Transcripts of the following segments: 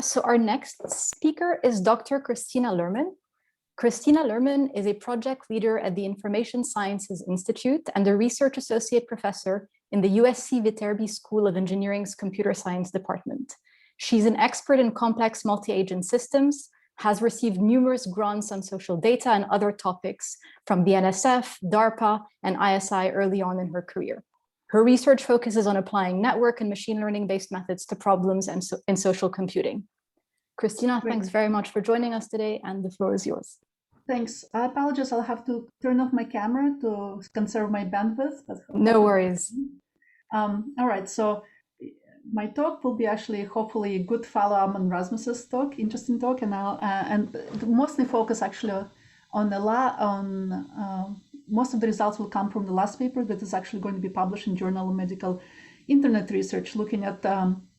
So our next speaker is Dr. Kristina Lerman. Kristina Lerman is a project leader at the Information Sciences Institute and a research associate professor in the USC Viterbi School of Engineering's Computer Science Department. She's an expert in complex multi-agent systems, has received numerous grants on social data and other topics from the NSF, DARPA, and ISI early on in her career. Her research focuses on applying network and machine learning-based methods to problems in social computing. Kristina, thanks very much for joining us today, and the floor is yours. Thanks. I apologize. I'll have to turn off my camera to conserve my bandwidth. But no worries. All right. So my talk will be actually hopefully a good follow-up on Rasmus's talk, interesting talk, and I'll mostly focus actually on most of the results will come from the last paper that is actually going to be published in Journal of Medical Internet Research, looking at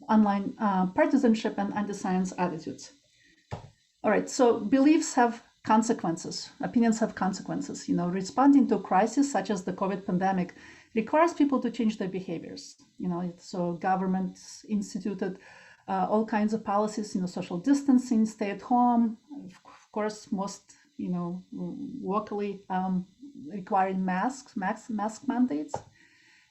online partisanship and anti-science attitudes. All right, so beliefs have consequences, opinions have consequences. Responding to a crisis such as the COVID pandemic requires people to change their behaviors. So governments instituted all kinds of policies, social distancing, stay at home, of course, most, locally requiring mask mandates.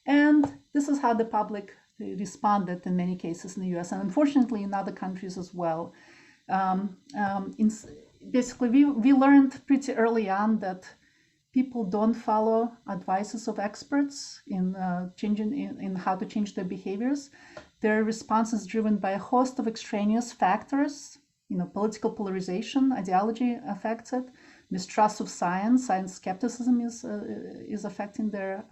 And this is how the public responded in many cases in the US and unfortunately in other countries as well. Basically, we learned pretty early on that people don't follow advices of experts in how to change their behaviors. Their response is driven by a host of extraneous factors. Political polarization, ideology affects it. Mistrust of science skepticism is affecting their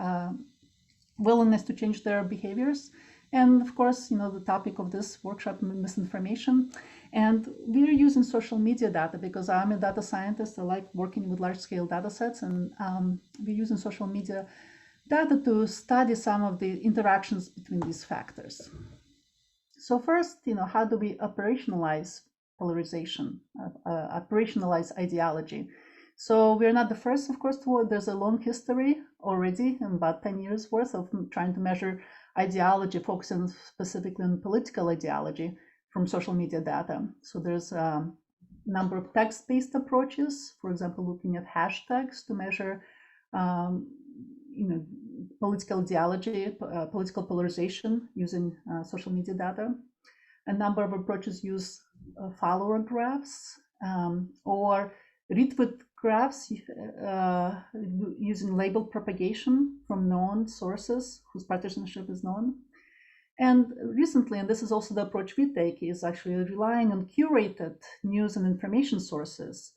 willingness to change their behaviors. And of course, the topic of this workshop, misinformation. And we're using social media data because I'm a data scientist. I like working with large-scale data sets, and we're using social media data to study some of the interactions between these factors. So first, how do we operationalize polarization, operationalize ideology? So we're not the first, of course, there's a long history already, about 10 years worth of trying to measure ideology, focusing specifically on political ideology from social media data. So there's a number of text-based approaches, for example, looking at hashtags to measure political ideology, political polarization using social media data. A number of approaches use follower graphs or retweet graphs using labeled propagation from known sources whose partisanship is known. And recently, and this is also the approach we take, is actually relying on curated news and information sources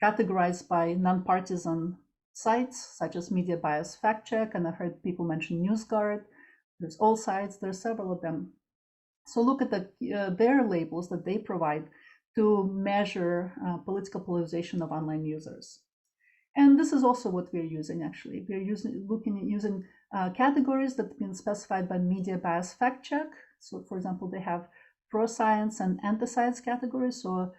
categorized by non-partisan sites such as Media Bias Fact Check, and I've heard people mention NewsGuard. There's All Sides, there's several of them. So look at their labels that they provide to measure political polarization of online users. And this is also what we're using, actually. We're using categories that have been specified by Media Bias Fact Check. So, for example, they have pro-science and anti-science categories. So,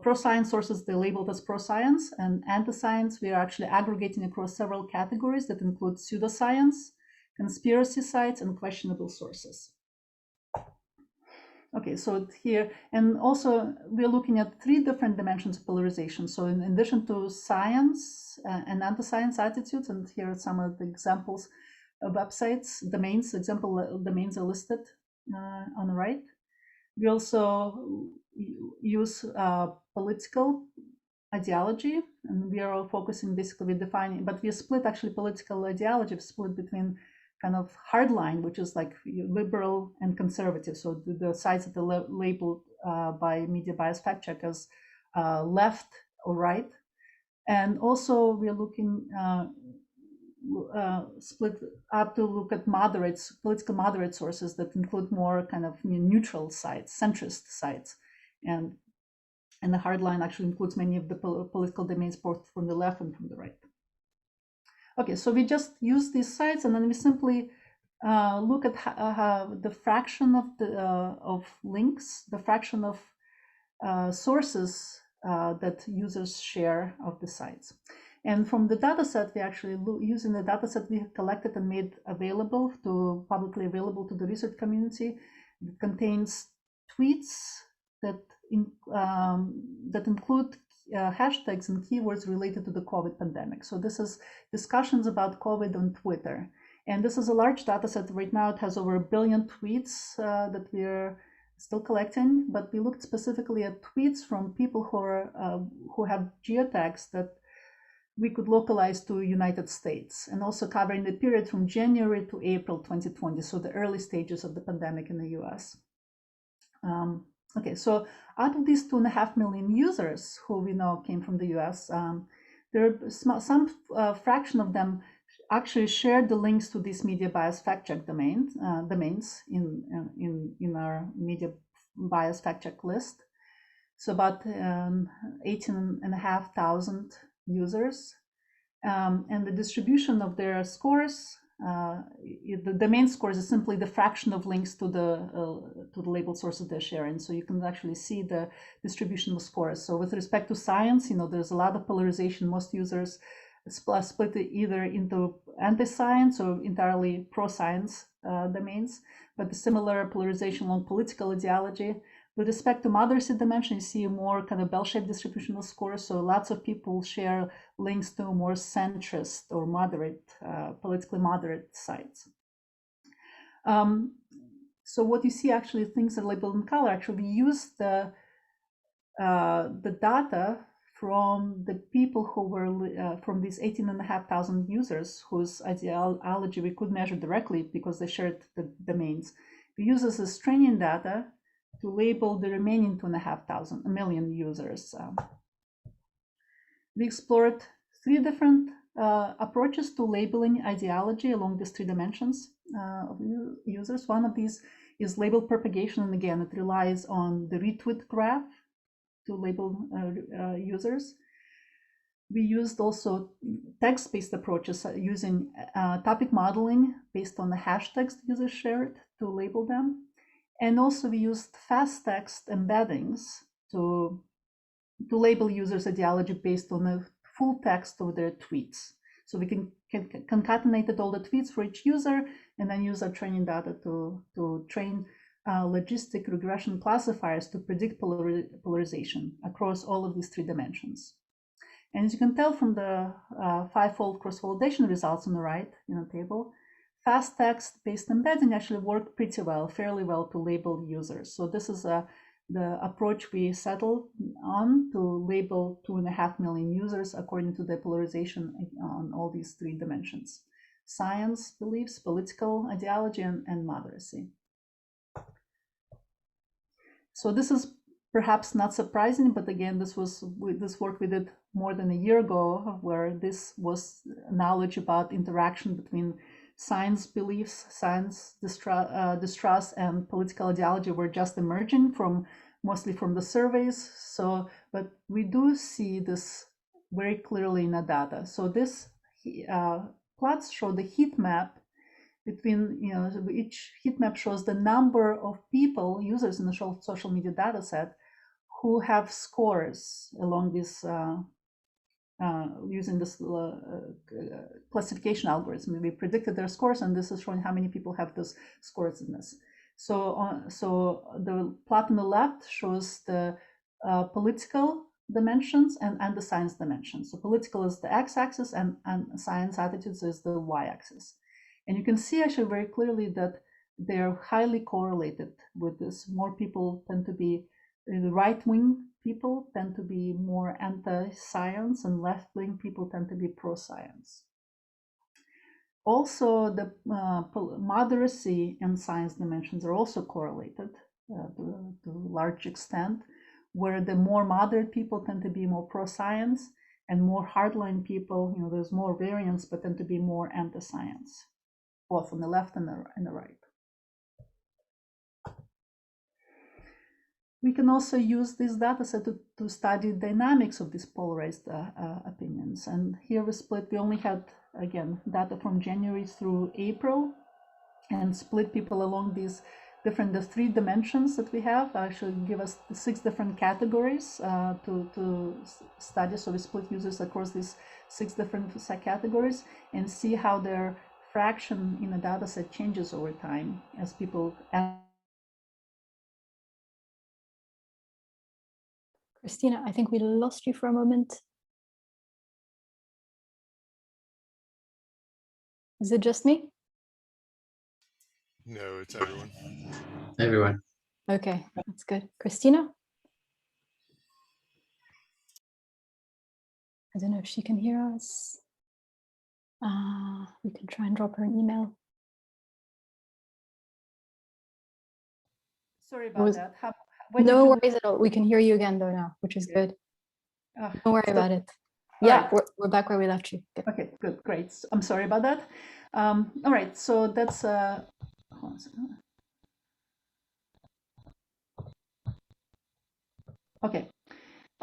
pro-science sources, they're labeled as pro-science, and anti-science, we are actually aggregating across several categories that include pseudoscience, conspiracy sites, and questionable sources. Okay, so here, and also we're looking at 3 different dimensions of polarization. So in addition to science and anti-science attitudes, and here are some of the examples of websites, domains, example domains are listed on the right. We also use political ideology, and we are all focusing basically defining, but we split actually political ideology, split between kind of hardline, which is like liberal and conservative. So the sides that are labeled by Media Bias Fact Check as left or right. And also we're looking split up to look at political moderate sources that include more kind of neutral sides, centrist sides. And the hardline actually includes many of the political domains, both from the left and from the right. Okay, so we just use these sites, and then we simply look at the fraction of links, the fraction of sources that users share of the sites. And from the dataset, we actually using the dataset we collected and made available publicly available to the research community. It contains tweets that include hashtags and keywords related to the COVID pandemic. So this is discussions about COVID on Twitter. And this is a large data set. Right now it has over 1 billion tweets that we're still collecting, but we looked specifically at tweets from people who have geotags that we could localize to United States, and also covering the period from January to April 2020, so the early stages of the pandemic in the US. Okay, so out of these 2.5 million users who we know came from the US, there are some fraction of them actually shared the links to these media bias fact check domains in our media bias fact check list. So about 18,500 users, and the distribution of their scores. The domain scores is simply the fraction of links to the labeled sources they're sharing. So you can actually see the distribution of scores. So with respect to science, there's a lot of polarization. Most users split it either into anti-science or entirely pro-science domains, but the similar polarization along political ideology. With respect to moderacy dimension, you see a more kind of bell-shaped distribution of scores. So lots of people share links to more centrist or moderate, politically moderate sites. So what you see actually, things are labeled in color. Actually, we use the data from the people who were from these 18,500 users whose ideology we could measure directly because they shared the domains. We use this as training data to label the remaining 2.5 million users. We explored 3 different approaches to labeling ideology along these 3 dimensions of users. One of these is label propagation, and again, it relies on the retweet graph to label users. We used also text-based approaches using topic modeling based on the hashtags users shared to label them. And also we used fast text embeddings to label users' ideology based on the full text of their tweets. So we can concatenate all the tweets for each user and then use our training data to train logistic regression classifiers to predict polarization across all of these 3 dimensions. And as you can tell from the 5-fold cross-validation results on the right in the table, fast text-based embedding actually worked pretty well, fairly well to label users. So this is the approach we settled on to label 2.5 million users according to the polarization on all these 3 dimensions: science, beliefs, political ideology, and moderacy. So this is perhaps not surprising, but again, this work we did more than a year ago, where this was knowledge about interaction between science beliefs, science distrust, and political ideology were just emerging mostly from the surveys. So, but we do see this very clearly in the data. So this plots show the heat map between, each heat map shows the number of people, users in the social media data set who have scores along this using this classification algorithm. We predicted their scores, and this is showing how many people have those scores in this. So, so the plot on the left shows the political dimensions and the science dimensions. So political is the x-axis, and science attitudes is the y-axis. And you can see actually very clearly that they're highly correlated with this. More people tend to be the right-wing people tend to be more anti-science, and left-wing people tend to be pro-science. Also, the moderacy and science dimensions are also correlated to a large extent, where the more moderate people tend to be more pro-science, and more hardline people, there's more variance, but tend to be more anti-science, both on the left and the right. We can also use this data set to study dynamics of these polarized opinions. And here we only had, again, data from January through April, and split people along these the 3 dimensions that we have actually give us 6 different categories to study. So we split users across these 6 different categories and see how their fraction in the data set changes over time as people Kristina, I think we lost you for a moment. Is it just me? No, it's everyone. Everyone. Okay, that's good. Kristina? I don't know if she can hear us. We can try and drop her an email. Sorry about that. No worries at all. We can hear you again though now, which is good. Don't worry about it. Yeah, right. we're back where we left you. Good. Okay, good, great. I'm sorry about that. All right, so that's okay.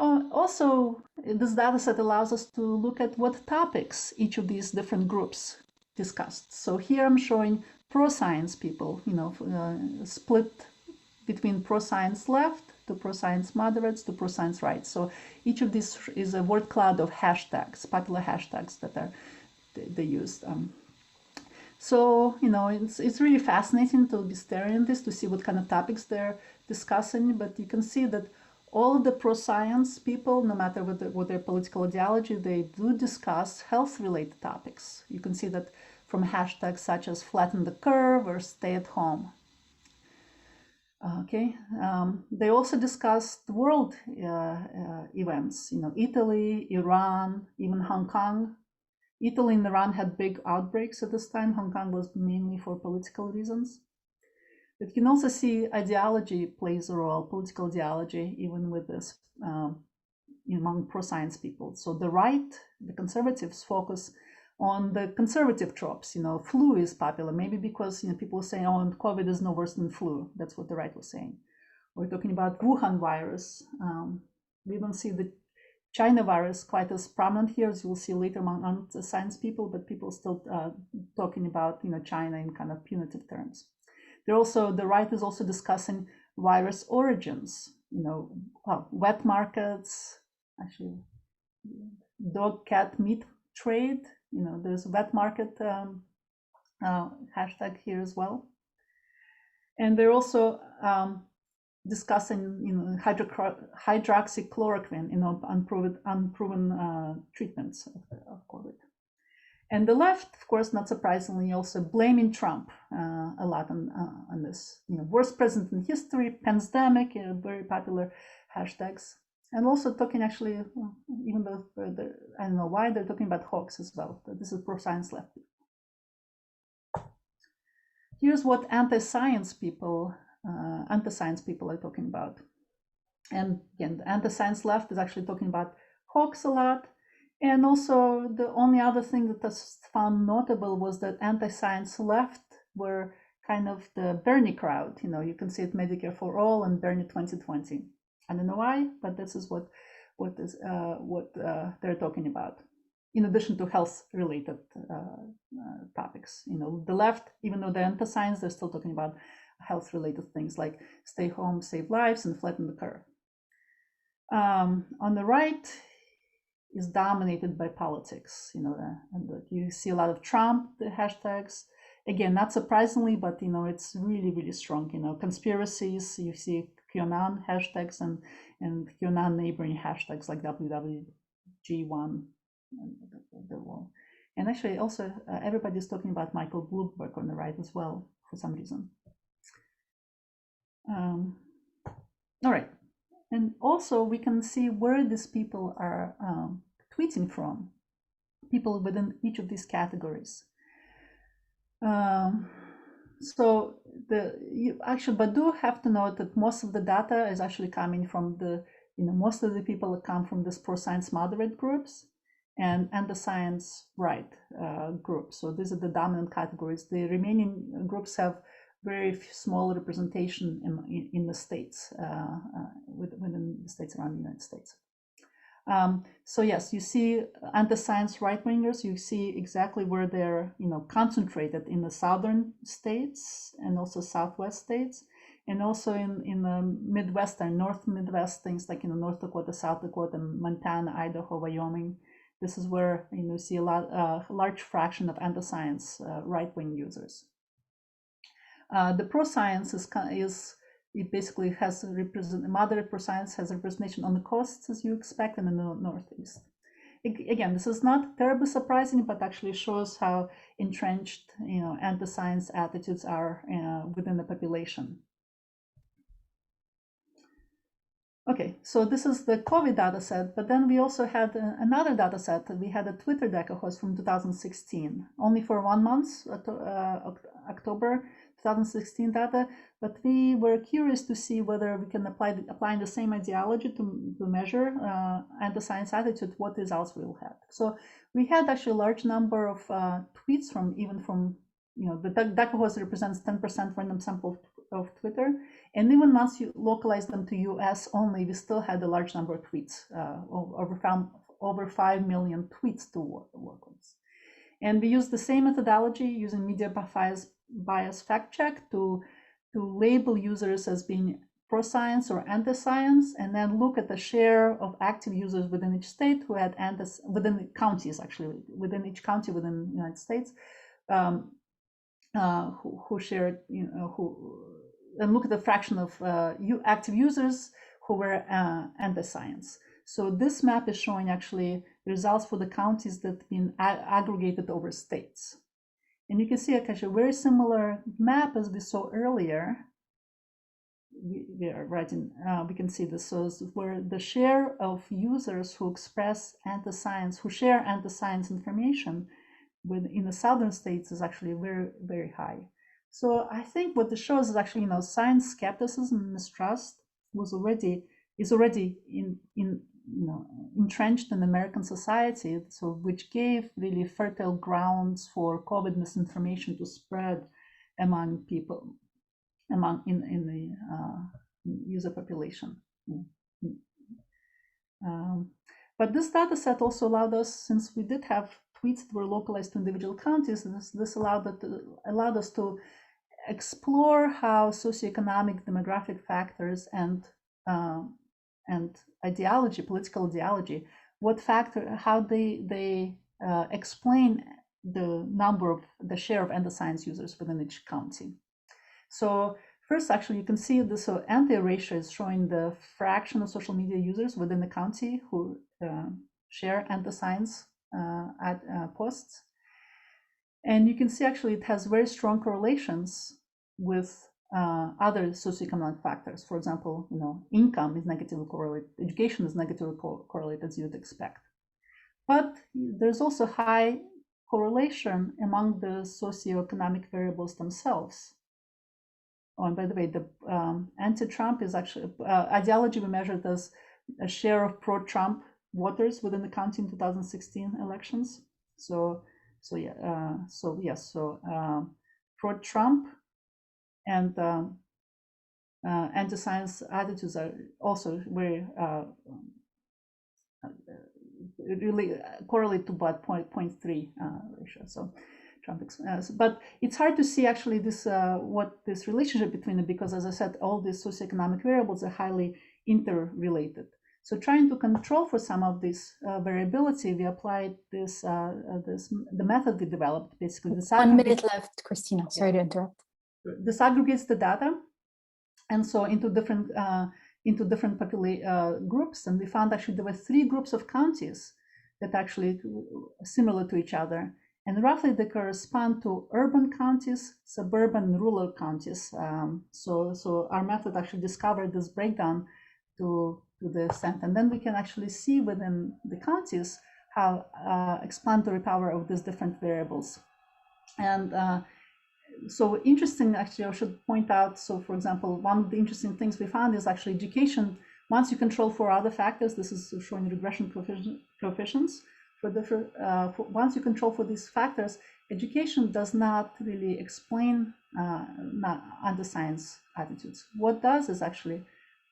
Also, this data set allows us to look at what topics each of these different groups discussed. So here I'm showing pro-science people, split between pro-science left to pro-science moderates to pro-science right. So each of these is a word cloud of hashtags, popular hashtags that they used. So, it's really fascinating to be staring at this, to see what kind of topics they're discussing. But you can see that all of the pro-science people, no matter what their political ideology, they do discuss health-related topics. You can see that from hashtags such as flatten the curve or stay at home. Okay, they also discussed world events, Italy, Iran, even Hong Kong. Italy and Iran had big outbreaks at this time. Hong Kong was mainly for political reasons. But you can also see ideology plays a role, political ideology, even with this among pro-science people. So the right, the conservatives, focus on the conservative tropes. Flu is popular, maybe because people are saying, oh, COVID is no worse than flu. That's what the right was saying. We're talking about Wuhan virus. We don't see the China virus quite as prominent here, as you'll see later among science people, but people still talking about China in kind of punitive terms. The right is also discussing virus origins, wet markets, actually dog cat meat trade, there's a wet market hashtag here as well. And they're also discussing hydroxychloroquine, unproven treatments of COVID. And the left, of course, not surprisingly, also blaming Trump a lot on this. Worst president in history, pandemic, very popular hashtags. And also talking actually, even though I don't know why, they're talking about hoax as well. But this is pro-science left. Here's what anti-science people are talking about. And again, the anti-science left is actually talking about hoax a lot. And also the only other thing that was found notable was that anti-science left were kind of the Bernie crowd. You can see it Medicare for All and Bernie 2020. I don't know why, but this is what they're talking about. In addition to health-related topics, the left, even though they're anti-science, they're still talking about health-related things like stay home, save lives, and flatten the curve. On the right is dominated by politics, and you see a lot of Trump hashtags. Again, not surprisingly, but it's really, really strong. Conspiracies. You see QAnon hashtags and QAnon neighboring hashtags like WWG1. And actually, also everybody's talking about Michael Bloomberg on the right as well for some reason. All right. And also we can see where these people are tweeting from, people within each of these categories. But do have to note that most of the data is actually coming from most of the people that come from this pro-science moderate groups and the science right group. So these are the dominant categories. The remaining groups have very small representation in the states, within the states around the United States. So yes, you see anti-science right-wingers, you see exactly where they're concentrated in the southern states and also southwest states, and also in the Midwestern, North Midwest, things like North Dakota, South Dakota, Montana, Idaho, Wyoming. This is where you see a large fraction of anti-science right-wing users. The pro-science is it basically has moderate percents has representation on the coasts, as you expect, and in the Northeast. Again, this is not terribly surprising, but actually shows how entrenched, anti-science attitudes are within the population. Okay, so this is the COVID data set, but then we also had another data set. We had a Twitter decahose from 2016, only for 1 month, October 2016 data, but we were curious to see whether we can apply the same ideology to measure anti-science attitude, what results we'll have. So we had actually a large number of tweets from the decahose represents 10% random sample of Twitter. And even once you localize them to US only, we still had a large number of tweets, over 5 million tweets to work with. And we used the same methodology using media bias fact check to label users as being pro-science or anti-science, and then look at the share of active users within each state who had within the counties, actually, within each county within the United States, who shared, and look at the fraction of active users who were anti-science. So this map is showing actually the results for the counties that have been aggregated over states. And you can see actually a very similar map as we saw earlier. We are writing, we can see this, so where the share of users who express anti-science, who share anti-science information in the southern states is actually very, very high. So I think what this shows is actually, science skepticism and mistrust is already entrenched in American society, so which gave really fertile grounds for COVID misinformation to spread among people, in the user population. But this data set also allowed us, since we did have tweets that were localized to individual counties, and this allowed us to explore how socioeconomic demographic factors and ideology, political ideology, how they explain the share of anti-science users within each county. So first, actually, you can see this. So anti-ratio is showing the fraction of social media users within the county who share anti-science posts. And you can see actually it has very strong correlations with other socioeconomic factors. For example, income is negatively correlated, education is negatively correlated, as you'd expect. But there's also high correlation among the socioeconomic variables themselves. Oh, and by the way, the anti-Trump is actually ideology we measured as a share of pro-Trump voters within the county in 2016 elections. So pro-Trump and anti-science attitudes are also very really correlate to about 0.3 ratio. So Trump, but it's hard to see actually this what this relationship between it, because as I said, all these socioeconomic variables are highly interrelated. So trying to control for some of this variability, we applied the method we developed, basically. 1 minute left, Kristina. Sorry to interrupt. Disaggregates the data, and so into different groups, and we found actually there were 3 groups of counties that actually similar to each other, and roughly they correspond to urban counties, suburban, and rural counties. So our method actually discovered this breakdown to the extent, and then we can actually see within the counties how explanatory power of these different variables. And so interesting, actually, I should point out, so for example, one of the interesting things we found is actually education. Once you control for other factors, this is showing regression coefficients. Once you control for these factors, education does not really explain anti-science attitudes. What does is actually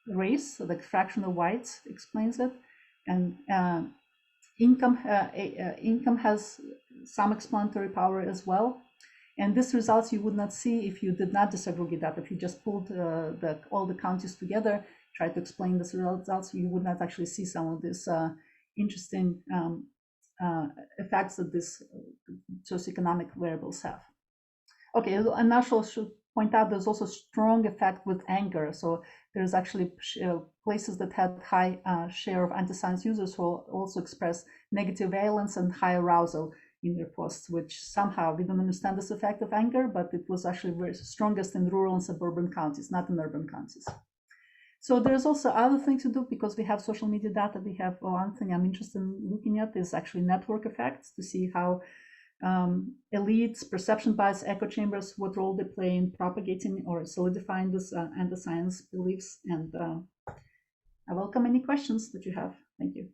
race, so the fraction of whites explains it, and income has some explanatory power as well. And this results you would not see if you did not disaggregate that. If you just pulled all the counties together, try to explain this results, you would not actually see some of these interesting effects that these socioeconomic variables have. Okay, I'm not sure should point out there's also strong effect with anger. So there's actually places that had high share of anti-science users who also express negative valence and high arousal in their posts, which somehow we don't understand this effect of anger, but it was actually very strongest in rural and suburban counties, not in urban counties. So there's also other things to do because we have social media data. We have one thing I'm interested in looking at is actually network effects to see how elites, perception bias, echo chambers, what role they play in propagating or solidifying this anti-science beliefs. And I welcome any questions that you have. Thank you.